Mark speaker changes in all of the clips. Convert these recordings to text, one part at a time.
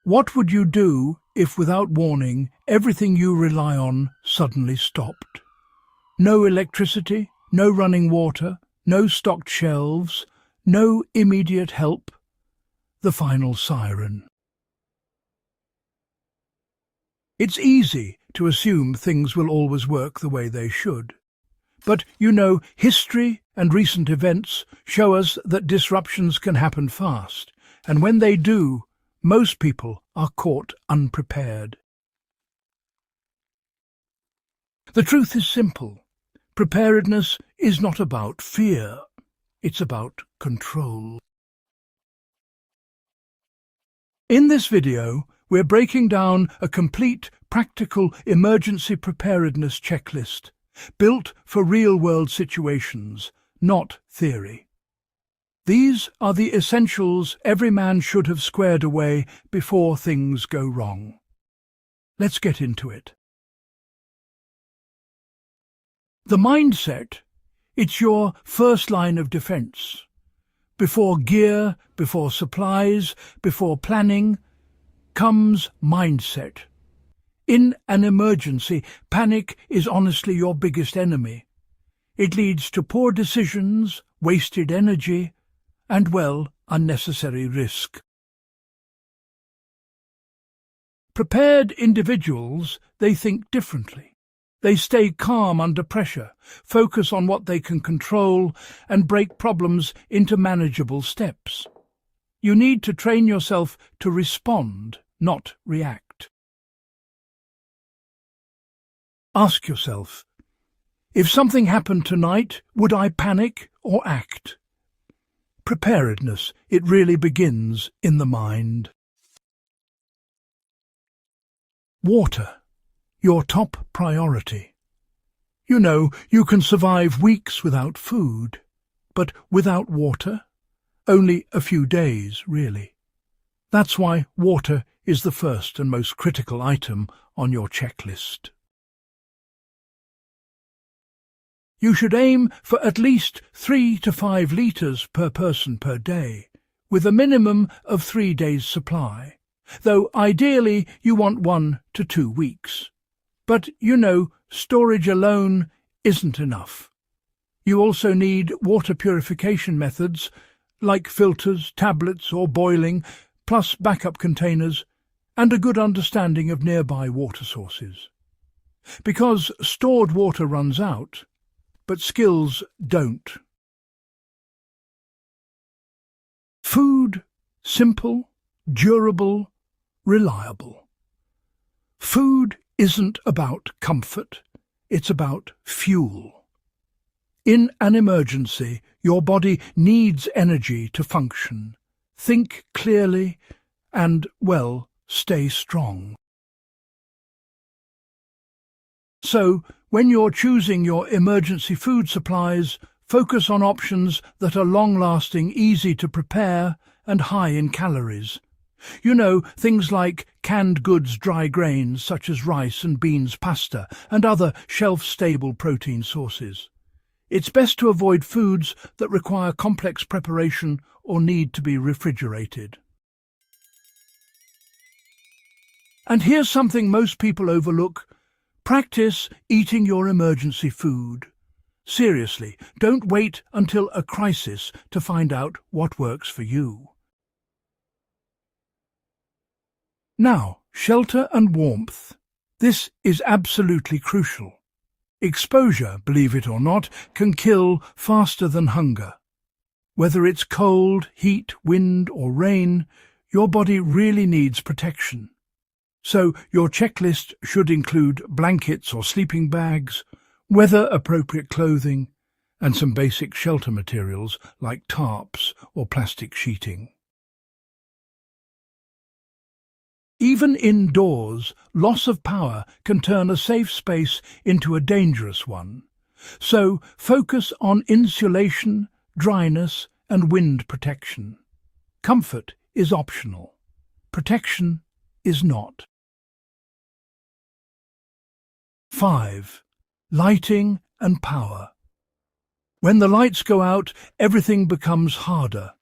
Speaker 1: What would you do if, without warning, everything you rely on suddenly stopped? No electricity, no running water, no stocked shelves, no immediate help. The final siren. It's easy to assume things will always work the way they should. But, history and recent events show us that disruptions can happen fast, and when they do, most people are caught unprepared. The truth is simple. Preparedness is not about fear. It's about control. In this video, we're breaking down a complete, practical emergency preparedness checklist, built for real-world situations, not theory. These are the essentials every man should have squared away before things go wrong. Let's get into it. The mindset, it's your first line of defense. Before gear, before supplies, before planning, comes mindset. In an emergency, panic is honestly your biggest enemy. It leads to poor decisions, wasted energy, and, unnecessary risk. Prepared individuals, they think differently. They stay calm under pressure, focus on what they can control, and break problems into manageable steps. You need to train yourself to respond, not react. Ask yourself, if something happened tonight, would I panic or act? Preparedness, it really begins in the mind. Water, your top priority. You can survive weeks without food, but without water, only a few days, really. That's why water is the first and most critical item on your checklist. You should aim for at least 3 to 5 litres per person per day, with a minimum of 3 days' supply, though ideally you want 1 to 2 weeks. But, storage alone isn't enough. You also need water purification methods, like filters, tablets or boiling, plus backup containers, and a good understanding of nearby water sources. Because stored water runs out, but skills don't. Food, simple, durable, reliable. Food isn't about comfort, it's about fuel. In an emergency, your body needs energy to function. Think clearly and, stay strong. So, when you're choosing your emergency food supplies, focus on options that are long-lasting, easy to prepare, and high in calories. Things like canned goods, dry grains such as rice and beans, pasta, and other shelf-stable protein sources. It's best to avoid foods that require complex preparation or need to be refrigerated. And here's something most people overlook. Practice eating your emergency food. Seriously, don't wait until a crisis to find out what works for you. Now, shelter and warmth. This is absolutely crucial. Exposure, believe it or not, can kill faster than hunger. Whether it's cold, heat, wind or rain, your body really needs protection. So your checklist should include blankets or sleeping bags, weather-appropriate clothing, and some basic shelter materials like tarps or plastic sheeting. Even indoors, loss of power can turn a safe space into a dangerous one. So focus on insulation, dryness, and wind protection. Comfort is optional. Protection is not. 5. Lighting and power. When the lights go out, everything becomes harder.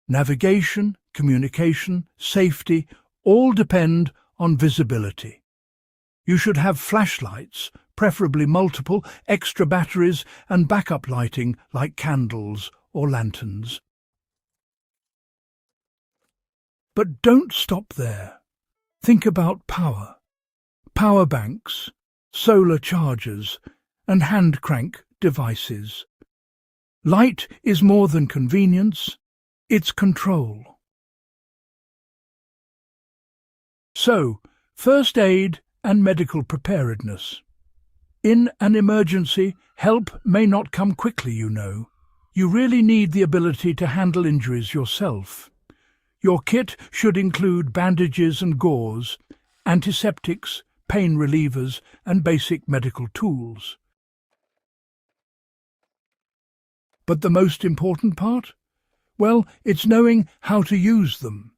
Speaker 1: Navigation, communication, safety, all depend on visibility. You should have flashlights, preferably multiple, extra batteries and backup lighting like candles or lanterns. But don't stop there. Think about power. Power banks, solar chargers, and hand crank devices. Light is more than convenience, it's control. So, first aid and medical preparedness. In an emergency, help may not come quickly, you know. You really need the ability to handle injuries yourself. Your kit should include bandages and gauze, antiseptics, pain relievers, and basic medical tools. But the most important part? Well, it's knowing how to use them.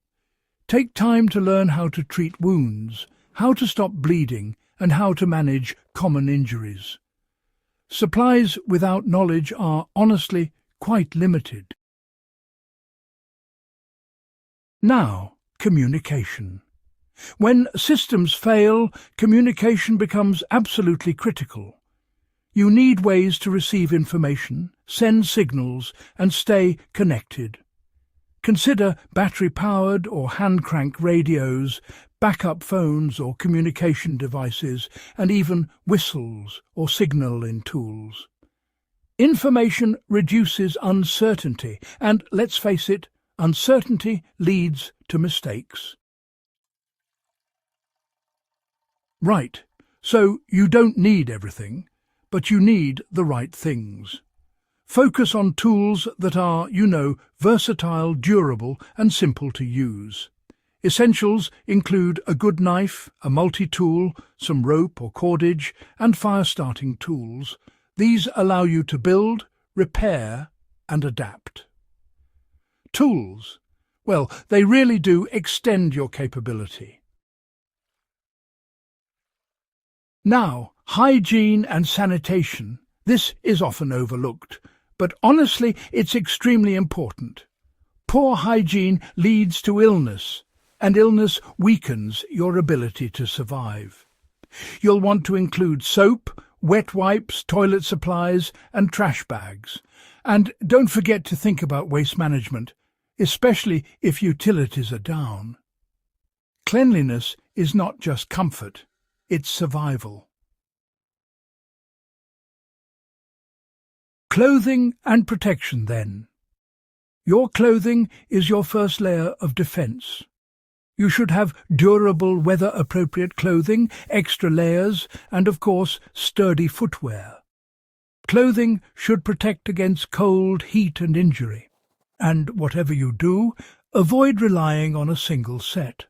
Speaker 1: Take time to learn how to treat wounds, how to stop bleeding, and how to manage common injuries. Supplies without knowledge are, honestly, quite limited. Now, communication. When systems fail, communication becomes absolutely critical. You need ways to receive information, send signals, and stay connected. Consider battery-powered or hand-crank radios, backup phones or communication devices, and even whistles or signalling tools. Information reduces uncertainty, and let's face it, uncertainty leads to mistakes. Right, so you don't need everything, but you need the right things. Focus on tools that are, versatile, durable, and simple to use. Essentials include a good knife, a multi-tool, some rope or cordage, and fire-starting tools. These allow you to build, repair, and adapt. Tools. Well, they really do extend your capability. Now, hygiene and sanitation. This is often overlooked, but honestly, it's extremely important. Poor hygiene leads to illness, and illness weakens your ability to survive. You'll want to include soap, wet wipes, toilet supplies, and trash bags. And don't forget to think about waste management, especially if utilities are down. Cleanliness is not just comfort, it's survival. Clothing and protection, then. Your clothing is your first layer of defense. You should have durable, weather-appropriate clothing, extra layers, and, of course, sturdy footwear. Clothing should protect against cold, heat, and injury. And whatever you do, avoid relying on a single set.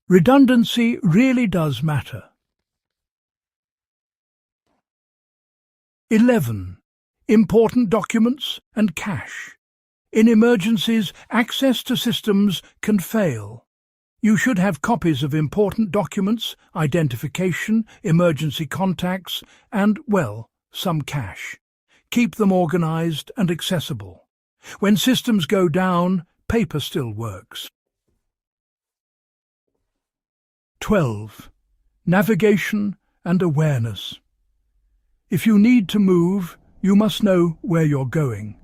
Speaker 1: Redundancy really does matter. 11. Important documents and cash. In emergencies, access to systems can fail. You should have copies of important documents, identification, emergency contacts, and, well, some cash. Keep them organized and accessible. When systems go down, paper still works. 12. Navigation and awareness. If you need to move, you must know where you're going.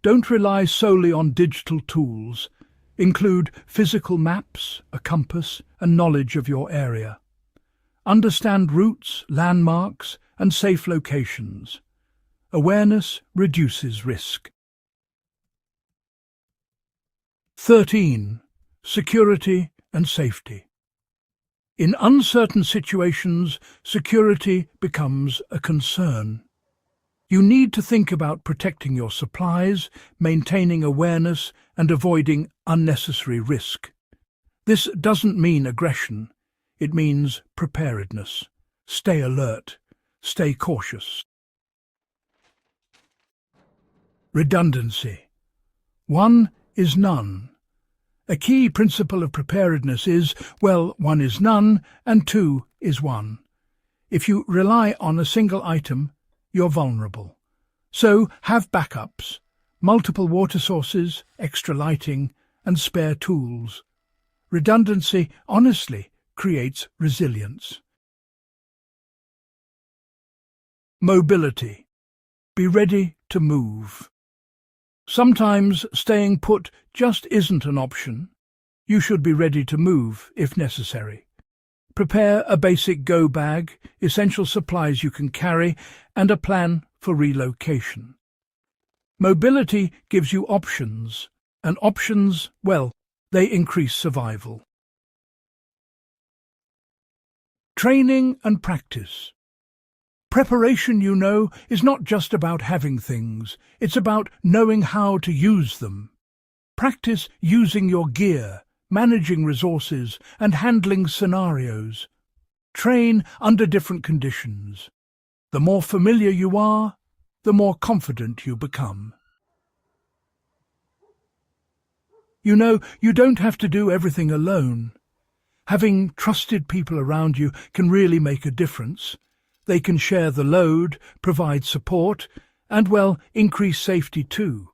Speaker 1: Don't rely solely on digital tools. Include physical maps, a compass, and knowledge of your area. Understand routes, landmarks, and safe locations. Awareness reduces risk. 13. Security and safety. In uncertain situations, security becomes a concern. You need to think about protecting your supplies, maintaining awareness, and avoiding unnecessary risk. This doesn't mean aggression. It means preparedness. Stay alert. Stay cautious. Redundancy. One is none. A key principle of preparedness is, well, one is none and two is one. If you rely on a single item, you're vulnerable. So have backups, multiple water sources, extra lighting, and spare tools. Redundancy, honestly, creates resilience. Mobility. Be ready to move. Sometimes staying put just isn't an option. You should be ready to move if necessary. Prepare a basic go bag, essential supplies you can carry, and a plan for relocation. Mobility gives you options, and options, well, they increase survival. Training and practice. Preparation, you know, is not just about having things, it's about knowing how to use them. Practice using your gear, managing resources, and handling scenarios. Train under different conditions. The more familiar you are, the more confident you become. You know, you don't have to do everything alone. Having trusted people around you can really make a difference. They can share the load, provide support, and, well, increase safety too.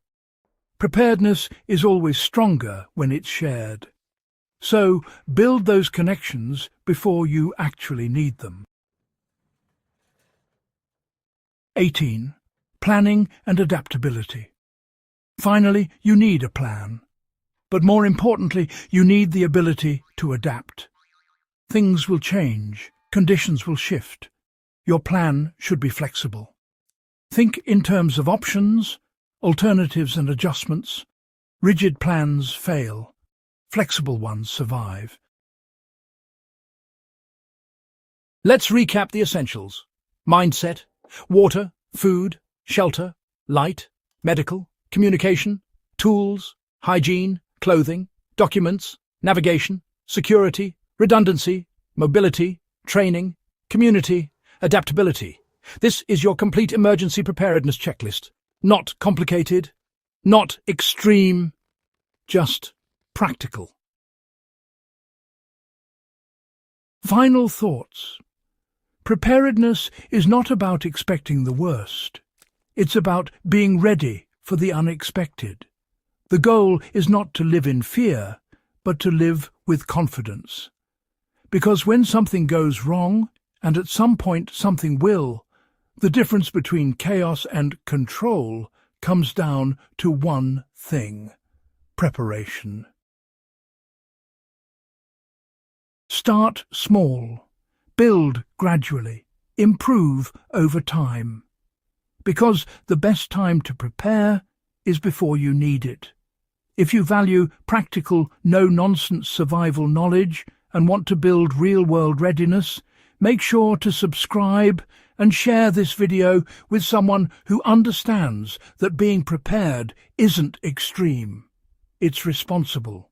Speaker 1: Preparedness is always stronger when it's shared. So, build those connections before you actually need them. 18. Planning and adaptability. Finally, you need a plan. But more importantly, you need the ability to adapt. Things will change, conditions will shift. Your plan should be flexible. Think in terms of options, alternatives and adjustments. Rigid plans fail. Flexible ones survive.
Speaker 2: Let's recap the essentials. Mindset, water, food, shelter, light, medical, communication, tools, hygiene, clothing, documents, navigation, security, redundancy, mobility, training, community, adaptability. This is your complete emergency preparedness checklist. Not complicated, not extreme, just practical.
Speaker 1: Final thoughts. Preparedness is not about expecting the worst. It's about being ready for the unexpected. The goal is not to live in fear, but to live with confidence. Because when something goes wrong, and at some point something will, the difference between chaos and control comes down to one thing: preparation. Start small. Build gradually. Improve over time. Because the best time to prepare is before you need it. If you value practical, no-nonsense survival knowledge and want to build real-world readiness, make sure to subscribe and share this video with someone who understands that being prepared isn't extreme. It's responsible.